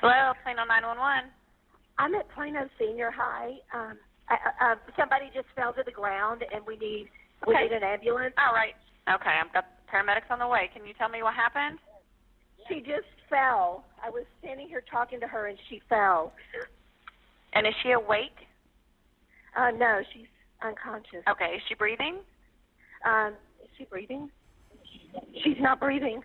Hello, Plano 911. I'm at Plano Senior High. Somebody just fell to the ground, and we need an ambulance. All right. Okay, I've got paramedics on the way. Can you tell me what happened? She just fell. I was standing here talking to her, and she fell. And is she awake? No, she's unconscious. Okay, is she breathing? Is she breathing? She's not breathing.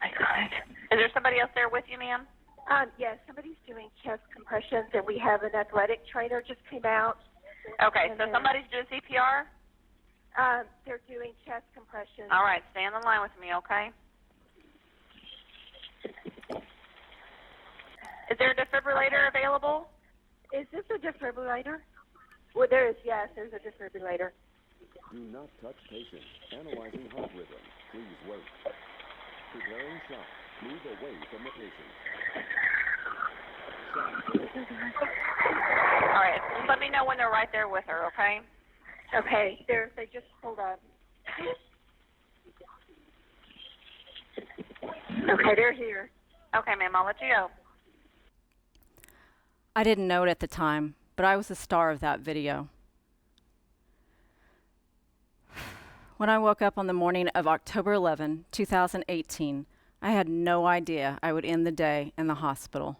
My God. Is there somebody else there with you, ma'am? Yes, somebody's doing chest compressions, and we have an athletic trainer just came out. Okay, so somebody's doing CPR? They're doing chest compressions. All right, stay on the line with me, okay? Is there a defibrillator available? Is this a defibrillator? Well, there is, yes, there's a defibrillator. Do not touch patient. Analyzing heart rhythm. Please wait. Preparing shock. Move away from the patient. All right, just let me know when they're right there with her, okay? Okay, they just pulled up. Okay, they're here. Okay, ma'am, I'll let you go. I didn't know it at the time, but I was the star of that video. When I woke up on the morning of October 11, 2018, I had no idea I would end the day in the hospital.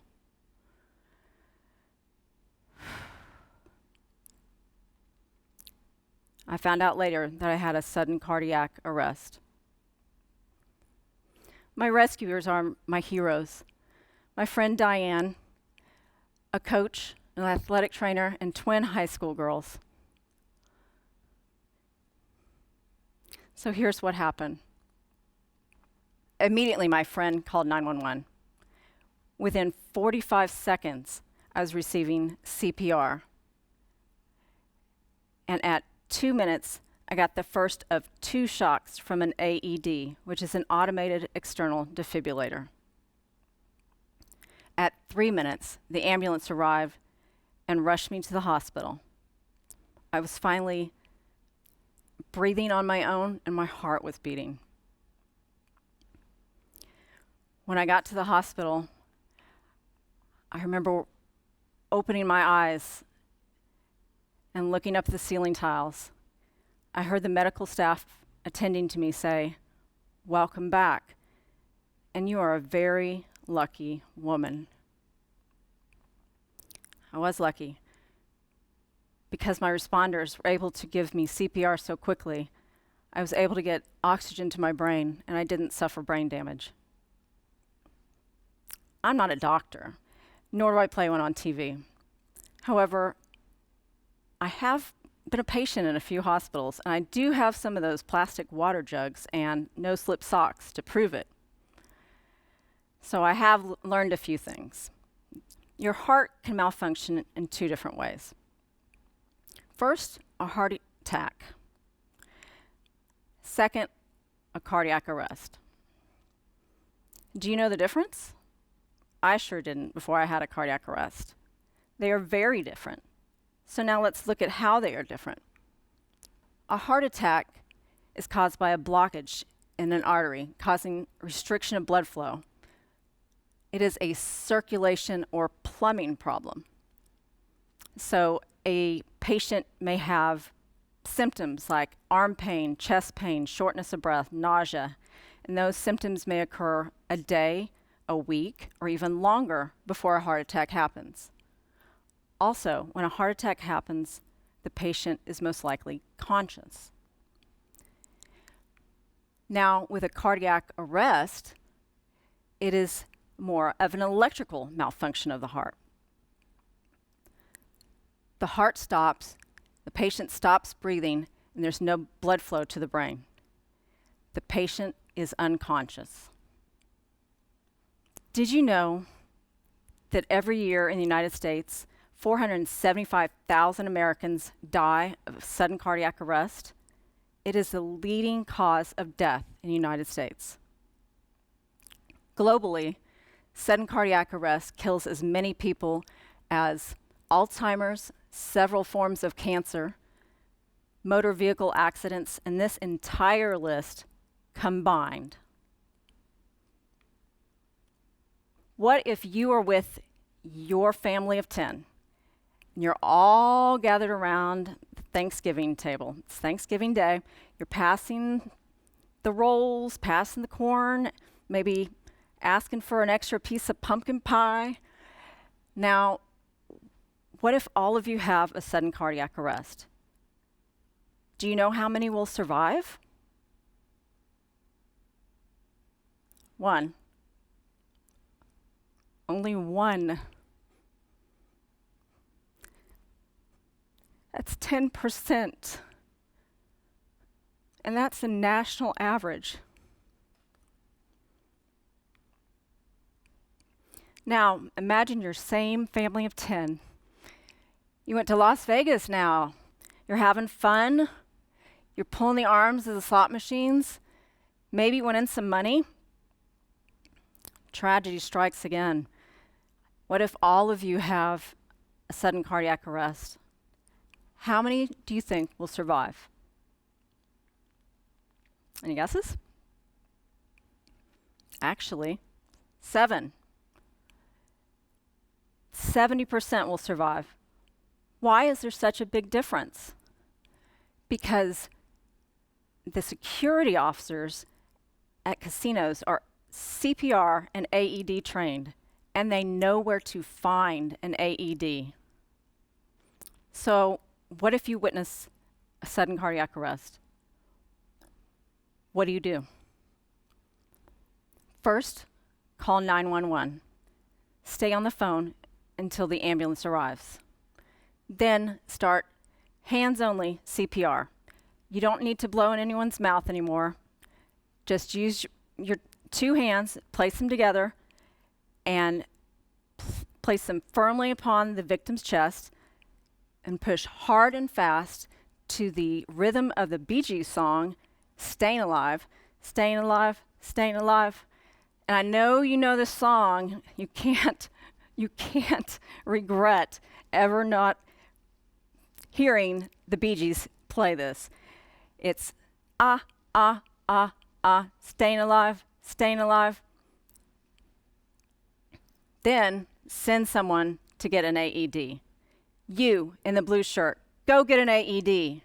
I found out later that I had a sudden cardiac arrest. My rescuers are my heroes. My friend Diane, a coach, an athletic trainer, and twin high school girls. So here's what happened. Immediately, my friend called 911. Within 45 seconds, I was receiving CPR. And at 2 minutes, I got the first of 2 shocks from an AED, which is an automated external defibrillator. At 3 minutes, the ambulance arrived and rushed me to the hospital. I was finally breathing on my own, and my heart was beating. When I got to the hospital, I remember opening my eyes and looking up at the ceiling tiles. I heard the medical staff attending to me say, "Welcome back, and you are a very lucky woman." I was lucky because my responders were able to give me CPR so quickly. I was able to get oxygen to my brain, and I didn't suffer brain damage. I'm not a doctor, nor do I play one on TV. However, I have been a patient in a few hospitals, and I do have some of those plastic water jugs and no-slip socks to prove it. So I have learned a few things. Your heart can malfunction in 2 different ways. First, a heart attack. Second, a cardiac arrest. Do you know the difference? I sure didn't before I had a cardiac arrest. They are very different. So now let's look at how they are different. A heart attack is caused by a blockage in an artery, causing restriction of blood flow. It is a circulation or plumbing problem. So a patient may have symptoms like arm pain, chest pain, shortness of breath, nausea, and those symptoms may occur a day, a week, or even longer before a heart attack happens. Also, when a heart attack happens, the patient is most likely conscious. Now, with a cardiac arrest, it is more of an electrical malfunction of the heart. The heart stops, the patient stops breathing, and there's no blood flow to the brain. The patient is unconscious. Did you know that every year in the United States, 475,000 Americans die of sudden cardiac arrest? It is the leading cause of death in the United States. Globally, sudden cardiac arrest kills as many people as Alzheimer's, several forms of cancer, motor vehicle accidents, and this entire list combined. What if you are with your family of 10? And you're all gathered around the Thanksgiving table. It's Thanksgiving Day. You're passing the rolls, passing the corn, maybe asking for an extra piece of pumpkin pie. Now, what if all of you have a sudden cardiac arrest? Do you know how many will survive? 1. Only 1. That's 10%. And that's the national average. Now, imagine your same family of 10. You went to Las Vegas now. You're having fun. You're pulling the arms of the slot machines. Maybe went in some money. Tragedy strikes again. What if all of you have a sudden cardiac arrest? How many do you think will survive? Any guesses? Actually, 7. 70% will survive. Why is there such a big difference? Because the security officers at casinos are CPR and AED trained, and they know where to find an AED. So, what if you witness a sudden cardiac arrest? What do? First, call 911. Stay on the phone until the ambulance arrives. Then start hands-only CPR. You don't need to blow in anyone's mouth anymore. Just use your 2 hands, place them together, and place them firmly upon the victim's chest, and push hard and fast to the rhythm of the Bee Gees song, Staying Alive, Staying Alive, Staying Alive. And I know you know this song. You can't regret ever not hearing the Bee Gees play this. It's ah, ah, ah, ah, staying alive, staying alive. Then send someone to get an AED. You in the blue shirt, go get an AED.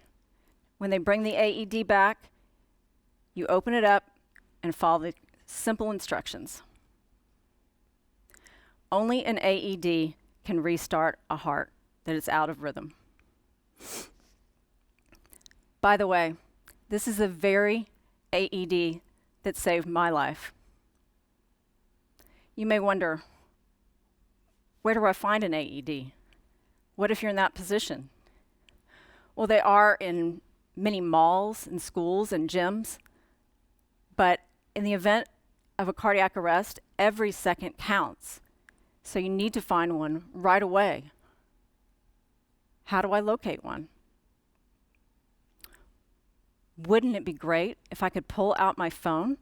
When they bring the AED back, you open it up and follow the simple instructions. Only an AED can restart a heart that is out of rhythm. By the way, this is the very AED that saved my life. You may wonder, where do I find an AED? What if you're in that position? Well, they are in many malls and schools and gyms, but in the event of a cardiac arrest, every second counts. So you need to find one right away. How do I locate one? Wouldn't it be great if I could pull out my phone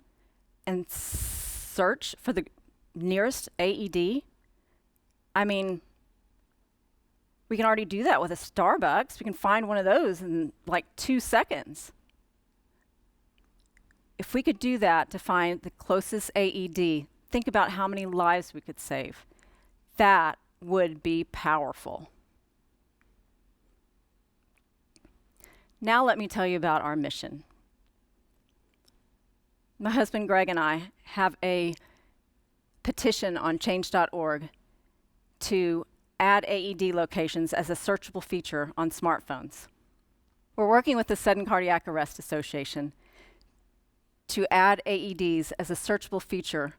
and search for the nearest AED? I mean, we can already do that with a Starbucks. We can find one of those in like 2 seconds. If we could do that to find the closest AED, think about how many lives we could save. That would be powerful. Now let me tell you about our mission. My husband Greg and I have a petition on change.org to add AED locations as a searchable feature on smartphones. We're working with the Sudden Cardiac Arrest Association to add AEDs as a searchable feature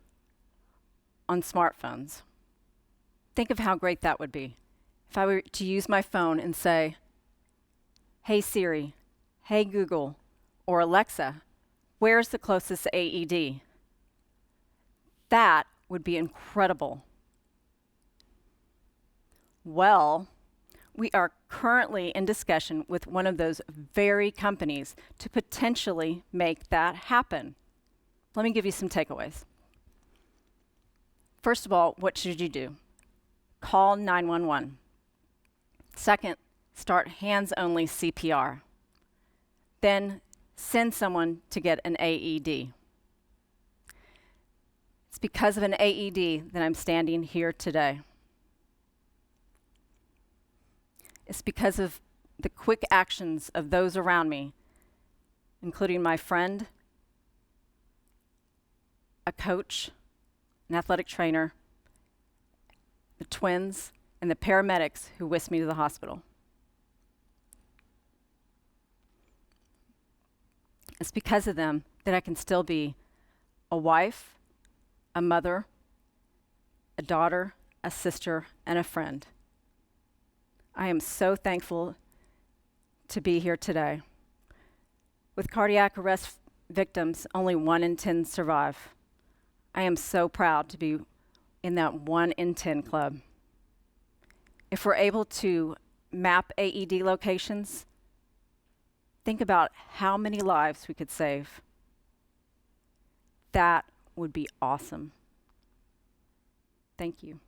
on smartphones. Think of how great that would be. If I were to use my phone and say, "Hey Siri, hey Google, or Alexa, where's the closest AED?" That would be incredible. Well, we are currently in discussion with one of those very companies to potentially make that happen. Let me give you some takeaways. First of all, what should you do? Call 911. Second, start hands-only CPR. Then send someone to get an AED. It's because of an AED that I'm standing here today. It's because of the quick actions of those around me, including my friend, a coach, an athletic trainer, the twins, and the paramedics who whisked me to the hospital. It's because of them that I can still be a wife, a mother, a daughter, a sister, and a friend. I am so thankful to be here today. With cardiac arrest victims, only 1 in 10 survive. I am so proud to be in that 1 in 10 club. If we're able to map AED locations, think about how many lives we could save. That would be awesome. Thank you.